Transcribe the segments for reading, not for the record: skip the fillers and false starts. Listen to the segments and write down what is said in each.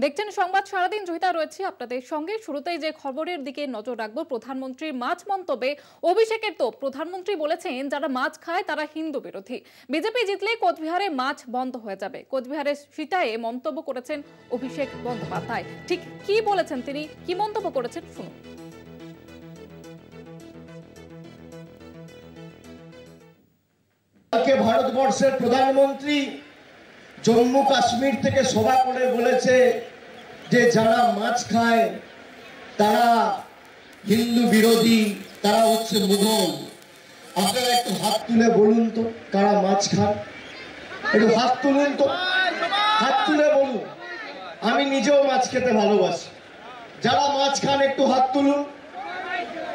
দেখছেন সংবাদ সারাদিন, জয়িতা রয়েছে আপনাদের সঙ্গে। শুরুতেই যে খবরের দিকে নজর রাখবো, প্রধানমন্ত্রীর মাছ মন্তব্যে অভিষেকের তো প্রধানমন্ত্রী বলেছেন যারা মাছ খায় তারা হিন্দু বিরোধী। বিজেপি জিতলে কোচবিহারে মাছ বন্ধ হয়ে যাবে। কোচবিহারের সিতায়ে মন্তব্য করেছেন অভিষেক বন্দ্যোপাধ্যায়। ঠিক কি বলেছেন তিনি, কি মন্তব্য করেছেন শুনুন। ভারতবর্ষের প্রধানমন্ত্রী জম্মু কাশ্মীর থেকে সভা করে বলেছে যে যারা মাছ খায় তারা হিন্দু বিরোধী, তারা হচ্ছে মুঘল। আপনারা একটু হাত তুলে বলুন তো কারা মাছ খান, একটু হাত তুলুন তো, হাত তুলে বলুন। আমি নিজেও মাছ খেতে ভালোবাসি। যারা মাছ খান একটু হাত তুলুন।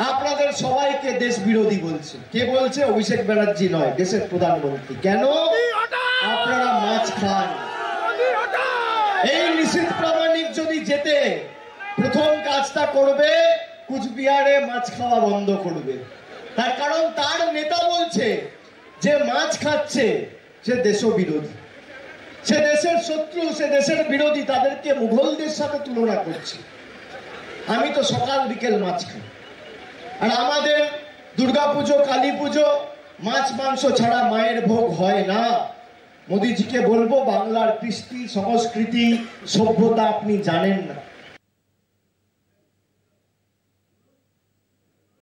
আপনাদের সবাইকে দেশ বিরোধী বলছে। কে বলছে? অভিষেক ব্যানার্জি নয়, দেশের প্রধানমন্ত্রী। কেন? আপনারা মাছ খান। এই নিশীথ প্রামাণিক যদি যেতে প্রথম কাজটা করবে কুচবিহারে মাছ খাওয়া বন্ধ করবে। তার কারণ তার নেতা বলছে যে মাছ খাচ্ছে সে দেশ বিরোধী, সে দেশের শত্রু, সে দেশের বিরোধী। তাদেরকে মুঘলদের সাথে তুলনা করছে। আমি তো সকাল বিকেল মাছ খাই। আর আমাদের দুর্গাপুজো, কালী পুজো মাছ মাংস ছাড়া মায়ের ভোগ হয় না। মোদিজিকে বলবো বাংলার কৃষ্টি, সংস্কৃতি, সভ্যতা আপনি জানেন না।